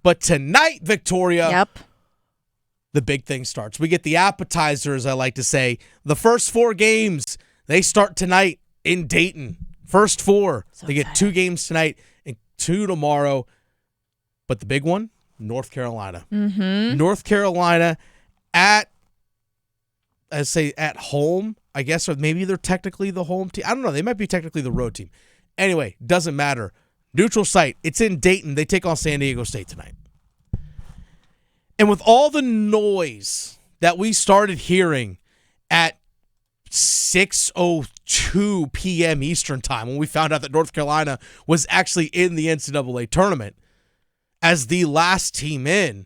But tonight, Victoria, Yep. the big thing starts. We get the appetizers, I like to say. The first 4 games, they start tonight in Dayton. First 4. So they get 2 games tonight and 2 tomorrow. But the big one, North Carolina. Mm-hmm. North Carolina at home, I guess, or maybe they're technically the home team. I don't know. They might be technically the road team. Anyway, doesn't matter. Neutral site. It's in Dayton. They take on San Diego State tonight. And with all the noise that we started hearing at 6:02 p.m. Eastern time when we found out that North Carolina was actually in the NCAA tournament as the last team in,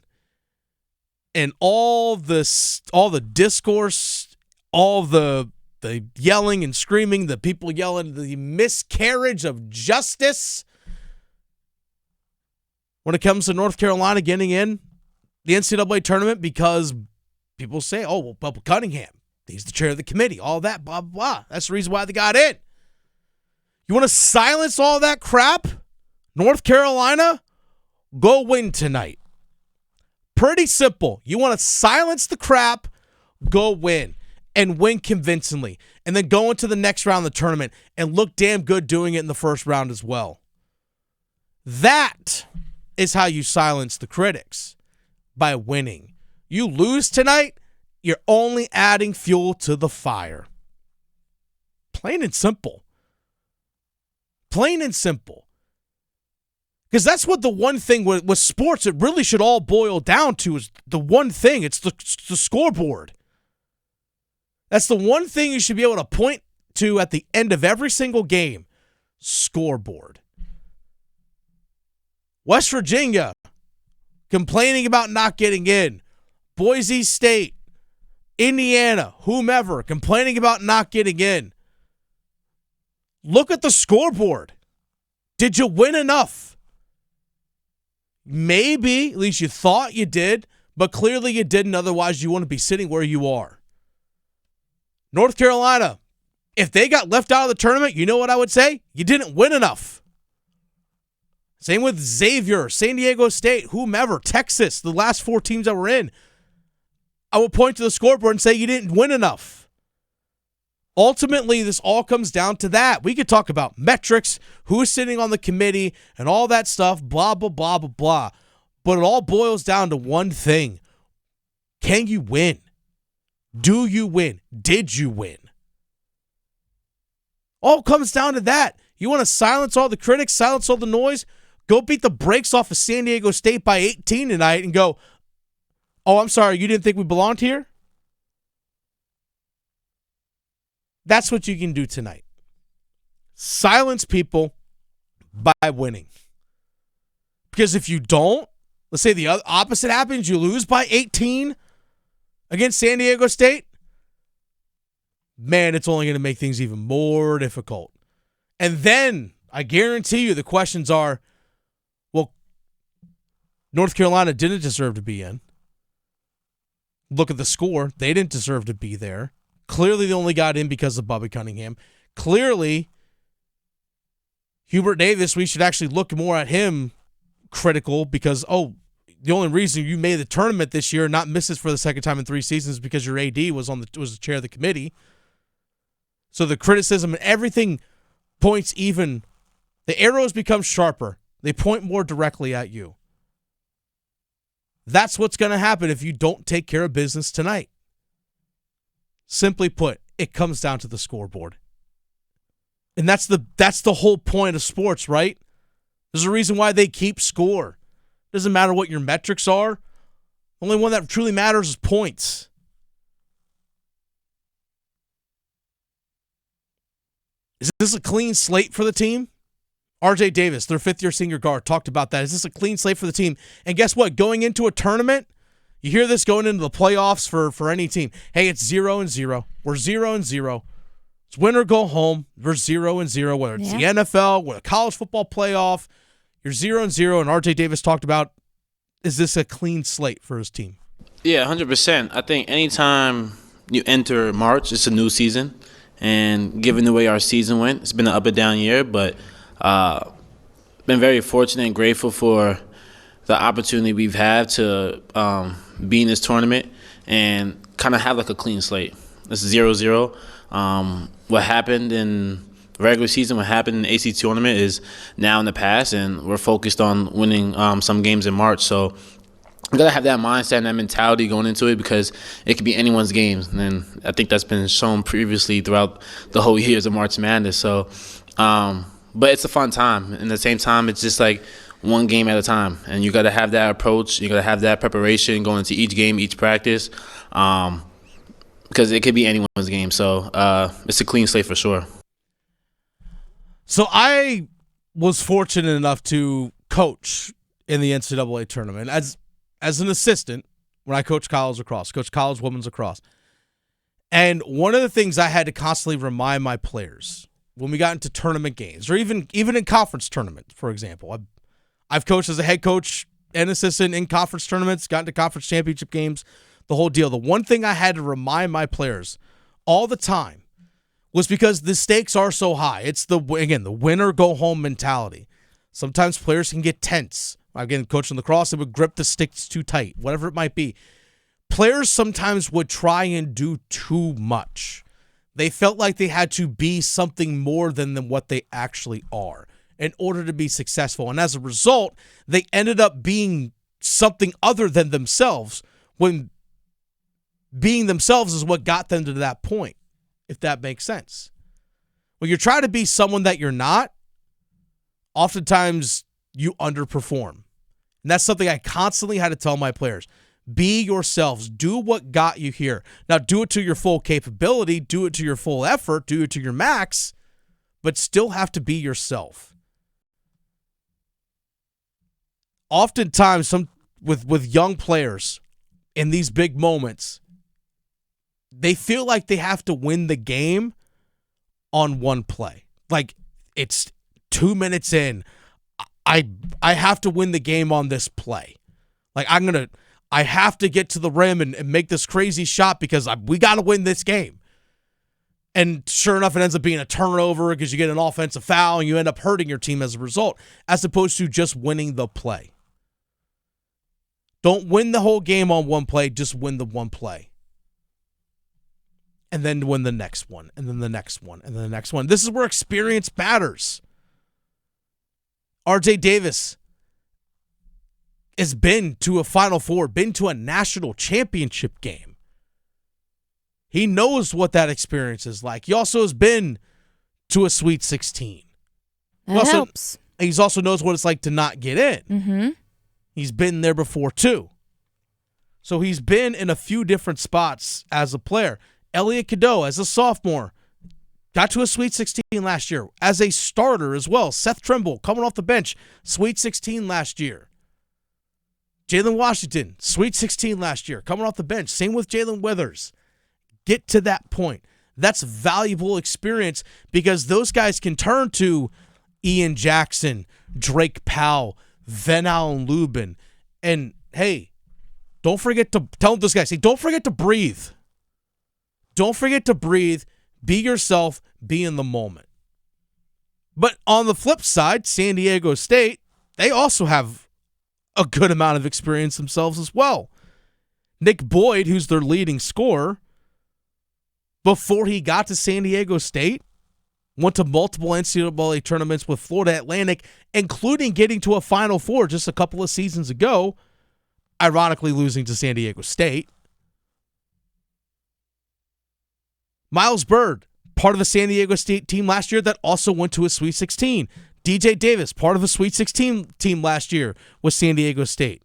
and all the discourse, all the yelling and screaming, the people yelling, the miscarriage of justice when it comes to North Carolina getting in the NCAA tournament, because people say, oh, well, Bubba Cunningham, he's the chair of the committee, all that, blah, blah, blah. That's the reason why they got in. You want to silence all that crap? North Carolina, go win tonight. Pretty simple. You want to silence the crap, go win. And win convincingly. And then go into the next round of the tournament and look damn good doing it in the first round as well. That is how you silence the critics, by winning. You lose tonight, you're only adding fuel to the fire. Plain and simple. Plain and simple. Because that's what the one thing with sports, it really should all boil down to, is the one thing. It's the scoreboard. That's the one thing you should be able to point to at the end of every single game. Scoreboard. West Virginia complaining about not getting in. Boise State, Indiana, whomever, complaining about not getting in. Look at the scoreboard. Did you win enough? Maybe, at least you thought you did, but clearly you didn't. Otherwise, you wouldn't be sitting where you are. North Carolina, if they got left out of the tournament, you know what I would say? You didn't win enough. Same with Xavier, San Diego State, whomever, Texas, the last 4 teams that were in. I will point to the scoreboard and say you didn't win enough. Ultimately, this all comes down to that. We could talk about metrics, who's sitting on the committee, and all that stuff, blah, blah, blah, blah, blah. But it all boils down to one thing. Can you win? Do you win? Did you win? All comes down to that. You want to silence all the critics, silence all the noise? Go beat the brakes off of San Diego State by 18 tonight and go, oh, I'm sorry, you didn't think we belonged here? That's what you can do tonight. Silence people by winning. Because if you don't, let's say the opposite happens, you lose by 18 against San Diego State, man, it's only going to make things even more difficult. And then I guarantee you the questions are, well, North Carolina didn't deserve to be in. Look at the score. They didn't deserve to be there. Clearly, they only got in because of Bubba Cunningham. Clearly, Hubert Davis, we should actually look more at him critical because, the only reason you made the tournament this year and not miss it for the second time in 3 seasons is because your AD was the chair of the committee. So the criticism and everything points even. The arrows become sharper. They point more directly at you. That's what's going to happen if you don't take care of business tonight. Simply put, it comes down to the scoreboard. And that's the whole point of sports, right? There's a reason why they keep score. Doesn't matter what your metrics are. The only one that truly matters is points. Is this a clean slate for the team? RJ Davis, their 5th-year senior guard, talked about that. Is this a clean slate for the team? And guess what? Going into a tournament, you hear this going into the playoffs for any team. Hey, it's 0-0. We're 0-0. It's win or go home. We're 0-0. Whether it's the NFL, whether college football playoff, you're 0-0. And RJ Davis talked about, is this a clean slate for his team? Yeah, 100%. I think anytime you enter March, it's a new season. And given the way our season went, it's been an up and down year, but been very fortunate and grateful for the opportunity we've had to be in this tournament and kind of have like a clean slate. It's 0-0. What happened in regular season, what happened in the AC tournament is now in the past, and we're focused on winning some games in March. So you got to have that mindset and that mentality going into it, because it could be anyone's game. And I think that's been shown previously throughout the whole years of March Madness. So, but it's a fun time. And at the same time, it's just like one game at a time. And you got to have that approach. You got to have that preparation going into each game, each practice, because it could be anyone's game. So it's a clean slate for sure. So I was fortunate enough to coach in the NCAA tournament as an assistant when I coached college lacrosse, coached college women's lacrosse. And one of the things I had to constantly remind my players when we got into tournament games, or even in conference tournaments, for example. I've coached as a head coach and assistant in conference tournaments, gotten to conference championship games, the whole deal. The one thing I had to remind my players all the time was, because the stakes are so high. It's the win or go home mentality. Sometimes players can get tense. Again, coaching lacrosse, they would grip the sticks too tight, whatever it might be. Players sometimes would try and do too much. They felt like they had to be something more than what they actually are in order to be successful. And as a result, they ended up being something other than themselves, when being themselves is what got them to that point, if that makes sense. When you're trying to be someone that you're not, oftentimes you underperform. And that's something I constantly had to tell my players. Be yourselves. Do what got you here. Now, do it to your full capability. Do it to your full effort. Do it to your max. But still have to be yourself. Oftentimes, with young players in these big moments, they feel like they have to win the game on one play. Like, it's 2 minutes in. I have to win the game on this play. Like, I have to get to the rim and make this crazy shot because we got to win this game. And sure enough, it ends up being a turnover because you get an offensive foul and you end up hurting your team as a result, as opposed to just winning the play. Don't win the whole game on one play, just win the one play. And then win the next one, and then the next one, and then the next one. This is where experience matters. RJ Davis has been to a Final Four, been to a national championship game. He knows what that experience is like. He also has been to a Sweet 16. That helps. He also knows what it's like to not get in. Mm-hmm. He's been there before, too. So he's been in a few different spots as a player. Elliot Cadeau, as a sophomore, got to a Sweet 16 last year. As a starter as well. Seth Trimble, coming off the bench, Sweet 16 last year. Jalen Washington, Sweet 16 last year, coming off the bench. Same with Jalen Withers. Get to that point. That's valuable experience, because those guys can turn to Ian Jackson, Drake Powell, Van Allen Lubin, and hey, don't forget to tell those guys, hey, don't forget to breathe. Don't forget to breathe. Be yourself. Be in the moment. But on the flip side, San Diego State, they also have a good amount of experience themselves as well. Nick Boyd, who's their leading scorer, before he got to San Diego State, went to multiple NCAA tournaments with Florida Atlantic, including getting to a Final Four just a couple of seasons ago, ironically losing to San Diego State. Miles Bird, part of the San Diego State team last year that also went to a Sweet 16. DJ Davis, part of a Sweet 16 team last year with San Diego State.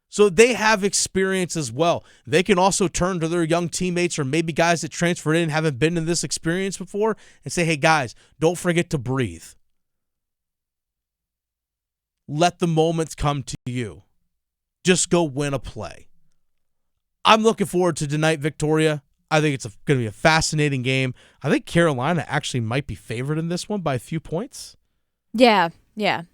So they have experience as well. They can also turn to their young teammates, or maybe guys that transferred in and haven't been in this experience before, and say, hey guys, don't forget to breathe. Let the moments come to you. Just go win a play. I'm looking forward to tonight, Victoria. I think it's going to be a fascinating game. I think Carolina actually might be favored in this one by a few points. Yeah.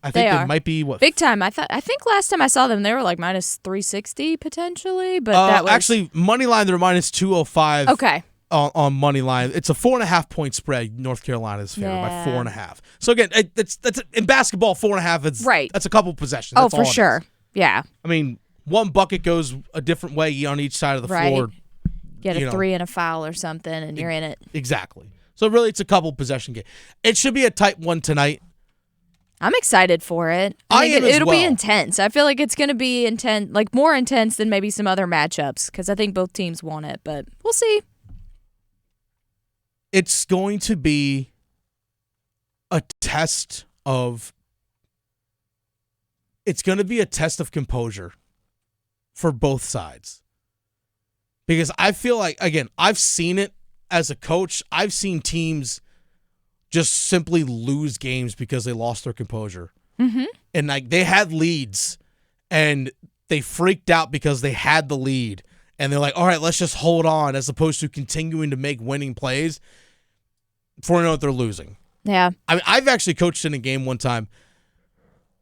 I think they might be big time. I think last time I saw them, they were like minus 360 potentially, but that was actually money line. They're minus 205. Okay. On money line, it's a 4.5 point spread. North Carolina's favored by 4.5. So again, that's in basketball 4.5. It's right. That's a couple possessions. Oh, That's all for sure. Yeah. I mean, one bucket goes a different way on each side of the floor. Get a 3 and a foul or something, and you're in it. Exactly. So really, it's a couple possession game. It should be a tight one tonight. I'm excited for it. It'll be intense. I feel like it's going to be intense, like more intense than maybe some other matchups, because I think both teams want it, but we'll see. It's going to be a test of composure for both sides. Because I feel like, again, I've seen it as a coach. I've seen teams just simply lose games because they lost their composure. Mm-hmm. And like they had leads and they freaked out because they had the lead. And they're like, all right, let's just hold on, as opposed to continuing to make winning plays before you know what they're losing. Yeah. I mean, I've actually coached in a game one time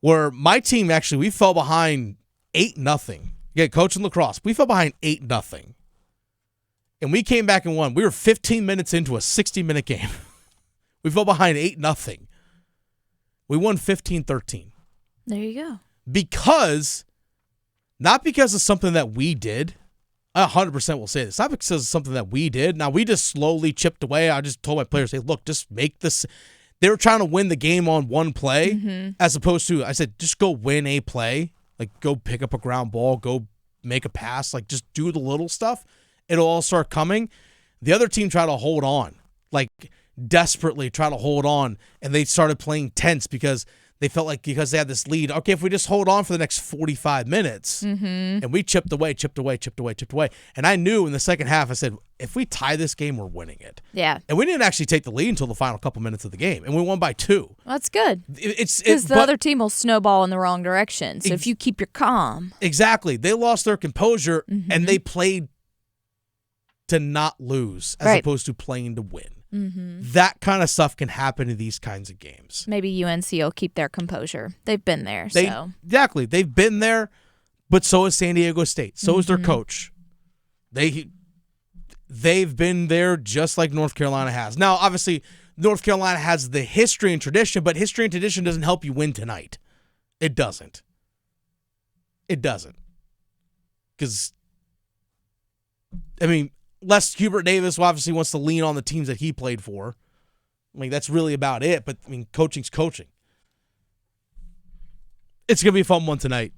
where my team we fell behind 8-0. Yeah, coaching lacrosse. We fell behind 8-0. And we came back and won. We were 15 minutes into a 60-minute game. We fell behind 8-0. We won 15-13. There you go. Not because of something that we did. I 100% will say this. Not because of something that we did. Now, we just slowly chipped away. I just told my players, hey, look, just make this. They were trying to win the game on one play, as opposed to, I said, just go win a play. Like, go pick up a ground ball, go make a pass. Like, just do the little stuff. It'll all start coming. The other team tried to hold on, like desperately try to hold on, and they started playing tense because they felt like, because they had this lead, okay, if we just hold on for the next 45 minutes, and we chipped away. And I knew in the second half, I said, if we tie this game, we're winning it. Yeah. And we didn't actually take the lead until the final couple minutes of the game, and we won by 2. Well, that's good. Because the other team will snowball in the wrong direction. So if you keep your calm. Exactly. They lost their composure, and they played to not lose as opposed to playing to win. That kind of stuff can happen in these kinds of games. Maybe UNC will keep their composure. They've been there. Exactly. They've been there, but so has San Diego State. So is their coach. They've been there just like North Carolina has. Now, obviously, North Carolina has the history and tradition, but history and tradition doesn't help you win tonight. It doesn't. Because, I mean, lest Hubert Davis obviously wants to lean on the teams that he played for. I mean, that's really about it. But, I mean, coaching's coaching. It's going to be a fun one tonight.